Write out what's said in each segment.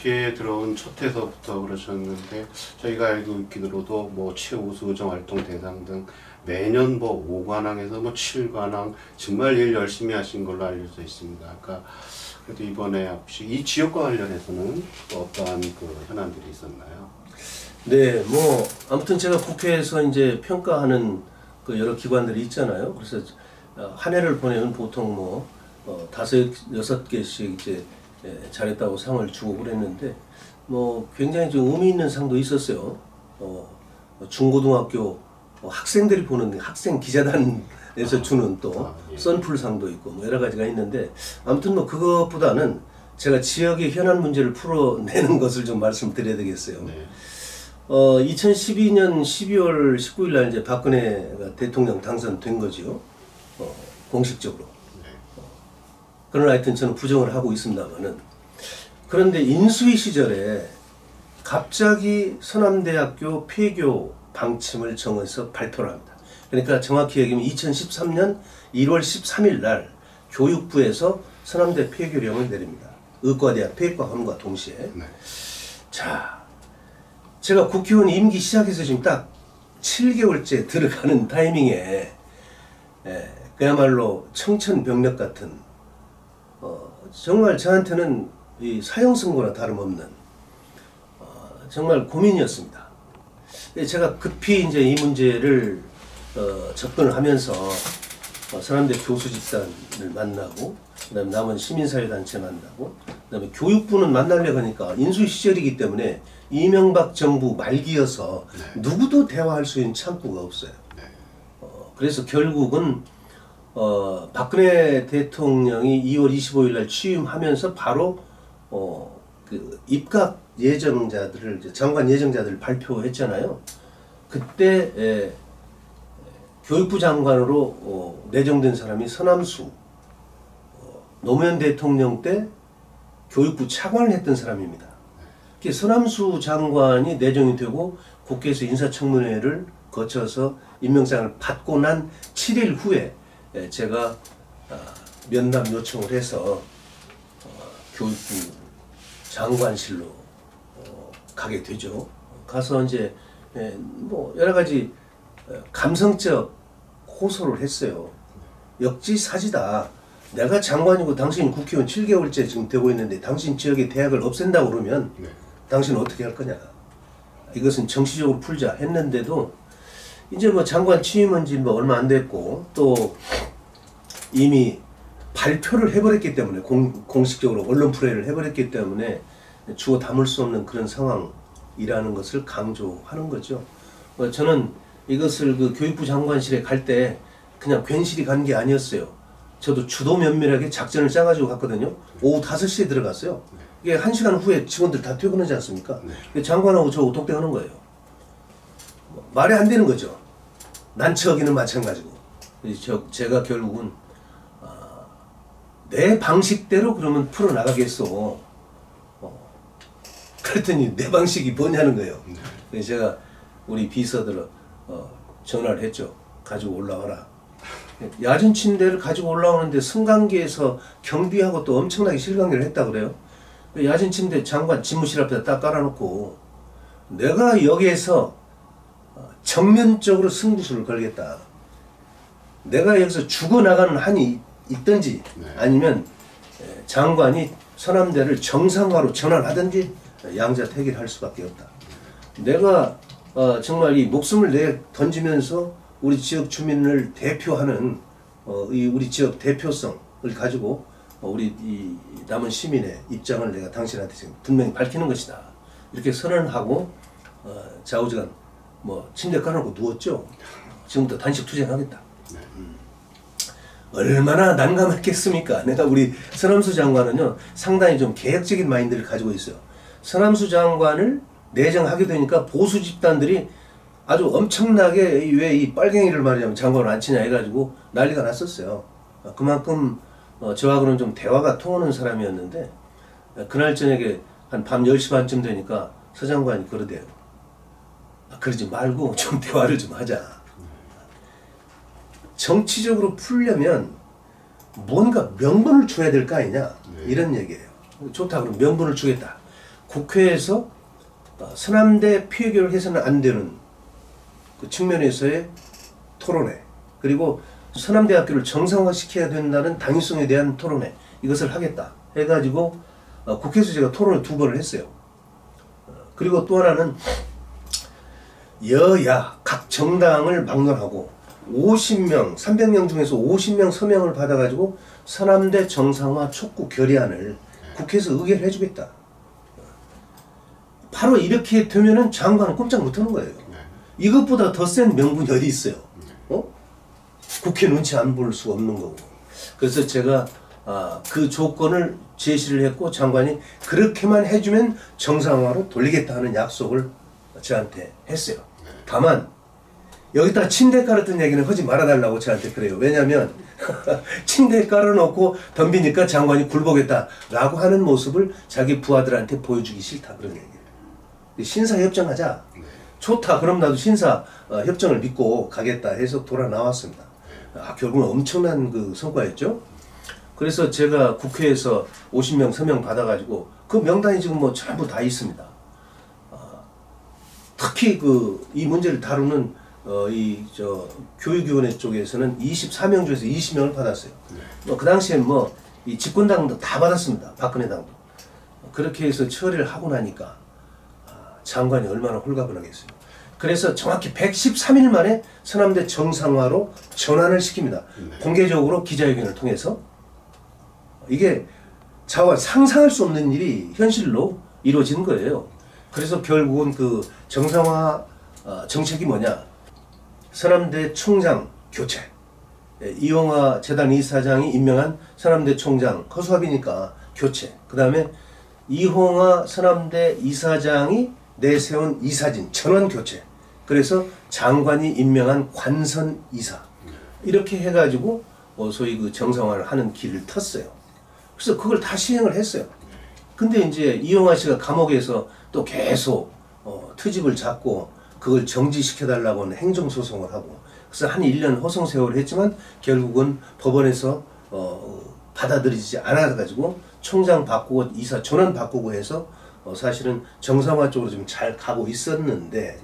국회에 들어온 첫 해서부터 그러셨는데 저희가 알고 있기로도 뭐 최우수 의정 활동 대상 등 매년 뭐 5관왕에서 뭐 7관왕 정말 일 열심히 하신 걸로 알려져 있습니다. 아까 그래도 이번에 혹시 이 지역과 관련해서는 또 어떠한 그 현안들이 있었나요? 네, 뭐 아무튼 제가 국회에서 이제 평가하는 그 여러 기관들이 있잖아요. 그래서 한 해를 보내면 보통 뭐 5, 6개씩 이제 잘했다고 상을 주고 그랬는데 뭐 굉장히 좀 의미 있는 상도 있었어요. 중고등학교 학생들이 보는 학생 기자단에서 주는 또 선풀상도 있고 뭐 여러 가지가 있는데 아무튼 뭐 그것보다는 제가 지역의 현안 문제를 풀어내는 것을 좀 말씀드려야 되겠어요. 네. 2012년 12월 19일 날 이제 박근혜가 대통령 당선된 거죠. 공식적으로. 그러나 하여튼 저는 부정을 하고 있습니다만은. 그런데 인수위 시절에 갑자기 서남대학교 폐교 방침을 정해서 발표를 합니다. 그러니까 정확히 얘기하면 2013년 1월 13일 날 교육부에서 서남대 폐교령을 내립니다. 의과대학 폐교함과 동시에. 네. 자, 제가 국회의원 임기 시작해서 지금 딱 7개월째 들어가는 타이밍에 그야말로 청천벽력 같은 정말 저한테는 이 사형선고나 다름없는 정말 고민이었습니다. 제가 급히 이제 이 문제를 접근을 하면서 서남대 교수 집단을 만나고 그다음에 남은 시민사회단체 만나고 그다음에 교육부는 만나려고 하니까 인수위 시절이기 때문에 이명박 정부 말기여서 네. 누구도 대화할 수 있는 창구가 없어요. 네. 그래서 결국은 박근혜 대통령이 2월 25일 날 취임하면서 바로 그 입각 예정자들을 장관 예정자들을 발표했잖아요. 그때 교육부 장관으로 내정된 사람이 서남수 노무현 대통령 때 교육부 차관을 했던 사람입니다. 서남수 장관이 내정이 되고 국회에서 인사청문회를 거쳐서 임명장을 받고 난 7일 후에 제가 면담 요청을 해서 교육부 장관실로 가게 되죠. 가서 이제 뭐 여러 가지 감성적 호소를 했어요. 역지사지다. 내가 장관이고 당신 국회의원 7개월째 지금 되고 있는데 당신 지역의 대학을 없앤다고 그러면 네. 당신은 어떻게 할 거냐. 이것은 정치적으로 풀자 했는데도 이제 뭐 장관 취임한 지 뭐 얼마 안 됐고 또 이미 발표를 해버렸기 때문에 공식적으로 언론 플레이를 해버렸기 때문에 주워 담을 수 없는 그런 상황이라는 것을 강조하는 거죠. 저는 이것을 그 교육부 장관실에 갈 때 그냥 괜시리 간 게 아니었어요. 저도 주도 면밀하게 작전을 짜가지고 갔거든요. 오후 5시에 들어갔어요. 이게 1시간 후에 직원들 다 퇴근하지 않습니까? 네. 장관하고 저 독대하는 거예요. 말이 안 되는 거죠. 난처하기는 마찬가지고. 제가 결국은 내 방식대로 그러면 풀어나가겠어. 그랬더니 내 방식이 뭐냐는 거예요. 그래서 제가 우리 비서들 전화를 했죠. 가지고 올라와라. 야전 침대를 가지고 올라오는데 승강기에서 경비하고 또 엄청나게 실강기를 했다 그래요. 야전 침대 장관 집무실 앞에다 딱 깔아놓고 내가 여기에서 정면적으로 승부수를 걸겠다. 내가 여기서 죽어나가는 한이 있든지 아니면 장관이 서남대를 정상화로 전환하든지 양자택일을 할 수밖에 없다. 내가 정말 이 목숨을 내 던지면서 우리 지역 주민을 대표하는 우리 지역 대표성을 가지고 우리 이 남은 시민의 입장을 내가 당신한테 지금 분명히 밝히는 것이다. 이렇게 선언하고 좌우지간 뭐 침대 깔아놓고 누웠죠. 지금부터 단식 투쟁하겠다. 얼마나 난감했겠습니까? 내가 우리 서남수 장관은요 상당히 좀 계획적인 마인드를 가지고 있어요. 서남수 장관을 내정하게 되니까 보수 집단들이 아주 엄청나게 왜 이 빨갱이를 말하자면 장관을 안 치냐 해가지고 난리가 났었어요. 그만큼 저하고는 좀 대화가 통하는 사람이었는데 그날 저녁에 한 밤 10시 반쯤 되니까 서 장관이 그러대요. 그러지 말고 좀 대화를 좀 하자. 정치적으로 풀려면 뭔가 명분을 줘야 될 거 아니냐 이런 얘기예요. 좋다 그럼 명분을 주겠다. 국회에서 서남대 폐교를 해서는 안 되는 그 측면에서의 토론회, 그리고 서남대학교를 정상화시켜야 된다는 당위성에 대한 토론회, 이것을 하겠다 해가지고 국회에서 제가 토론을 2번을 했어요. 그리고 또 하나는 여야 각 정당을 막론하고 50명, 300명 중에서 50명 서명을 받아가지고 서남대 정상화 촉구 결의안을 국회에서 의결해 주겠다. 바로 이렇게 되면은 장관은 꼼짝 못하는 거예요. 이것보다 더 센 명분이 어디 있어요? 국회 눈치 안 볼 수 없는 거고. 그래서 제가 그 조건을 제시를 했고, 장관이 그렇게만 해주면 정상화로 돌리겠다 하는 약속을 저한테 했어요. 다만 여기다가 침대 깔았던 얘기는 하지 말아달라고 저한테 그래요. 왜냐하면 침대 깔아놓고 덤비니까 장관이 굴보겠다라고 하는 모습을 자기 부하들한테 보여주기 싫다, 그런 얘기예요. 신사협정하자. 좋다. 그럼 나도 신사협정을 믿고 가겠다 해서 돌아 나왔습니다. 결국은 엄청난 그 성과였죠. 그래서 제가 국회에서 50명 서명 받아가지고 그 명단이 지금 뭐 전부 다 있습니다. 특히 이 문제를 다루는 교육위원회 쪽에서는 24명 중에서 20명을 받았어요. 그 당시엔 이 집권당도 다 받았습니다. 박근혜 당도. 그렇게 해서 처리를 하고 나니까 장관이 얼마나 홀가분하겠어요. 그래서 정확히 113일 만에 서남대 정상화로 전환을 시킵니다. 공개적으로 기자회견을 통해서. 이게 상상할 수 없는 일이 현실로 이루어진 거예요. 그래서 결국은 그 정상화 정책이 뭐냐? 서남대 총장 교체. 이용화 재단 이사장이 임명한 서남대 총장 허수아비니까 교체. 그 다음에 이홍화 서남대 이사장이 내세운 이사진 전원 교체. 그래서 장관이 임명한 관선 이사. 이렇게 해가지고 소위 그 정상화를 하는 길을 텄어요. 그래서 그걸 다 시행을 했어요. 근데 이제 이용화 씨가 감옥에서 또 계속 트집을 잡고 그걸 정지시켜달라고 하는 행정소송을 하고, 그래서 한 1년 호송세월을 했지만 결국은 법원에서 받아들이지 않아가지고 총장 바꾸고 이사 전원 바꾸고 해서 사실은 정상화 쪽으로 좀 잘 가고 있었는데,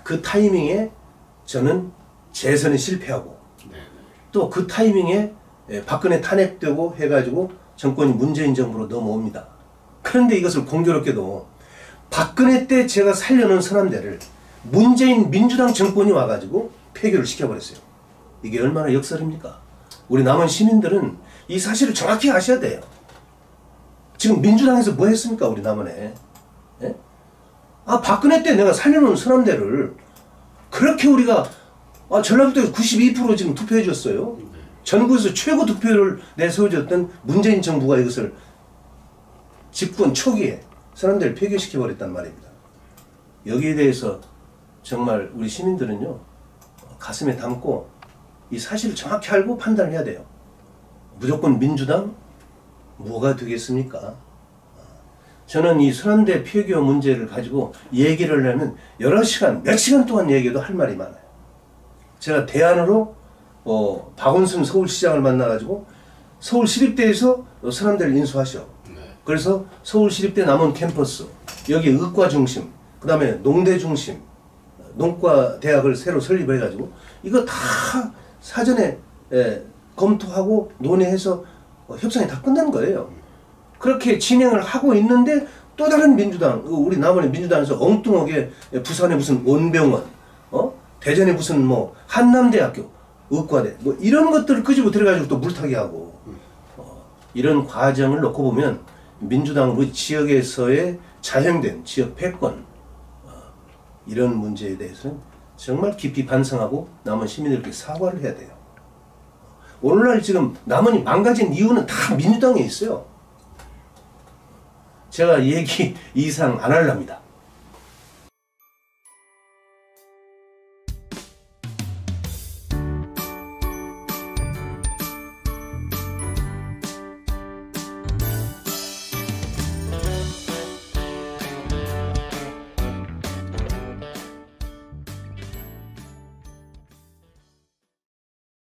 그 타이밍에 저는 재선에 실패하고 또 그 타이밍에 박근혜 탄핵되고 해가지고 정권이 문재인 정부로 넘어옵니다. 그런데 이것을 공교롭게도 박근혜 때 제가 살려놓은 서남대를 문재인 민주당 정권이 와가지고 폐교를 시켜버렸어요. 이게 얼마나 역설입니까? 우리 남은 시민들은 이 사실을 정확히 아셔야 돼요. 지금 민주당에서 뭐 했습니까? 우리 남한에. 예? 박근혜 때 내가 살려놓은 서남대를 그렇게 우리가 전라북도에서 92% 지금 투표해 줬어요. 전국에서 최고 득표를 내세워줬던 문재인 정부가 이것을 집권 초기에 서남대를 폐교시켜버렸단 말입니다. 여기에 대해서 정말 우리 시민들은요, 가슴에 담고 이 사실을 정확히 알고 판단을 해야 돼요. 무조건 민주당? 뭐가 되겠습니까? 저는 이 서남대 폐교 문제를 가지고 얘기를 하면 여러 시간, 몇 시간 동안 얘기해도 할 말이 많아요. 제가 대안으로 박원순 서울시장을 만나가지고 서울시립대에서 서남대를 인수하셔. 그래서 서울시립대 남원 캠퍼스, 여기 의과 중심, 그 다음에 농대 중심, 농과 대학을 새로 설립을 해가지고 이거 다 사전에 검토하고 논의해서 협상이 다 끝난 거예요. 그렇게 진행을 하고 있는데 또 다른 민주당, 우리 남원의 민주당에서 엉뚱하게 부산에 무슨 원병원, 대전에 무슨 한남대학교, 의과대, 이런 것들을 끄집어 들여가지고 또 물타기 하고, 이런 과정을 놓고 보면 민주당은 우리 지역에서의 자행된 지역 패권, 이런 문제에 대해서는 정말 깊이 반성하고 남원 시민들께 사과를 해야 돼요. 오늘날 지금 남원이 망가진 이유는 다 민주당에 있어요. 제가 얘기 이상 안 하렵니다.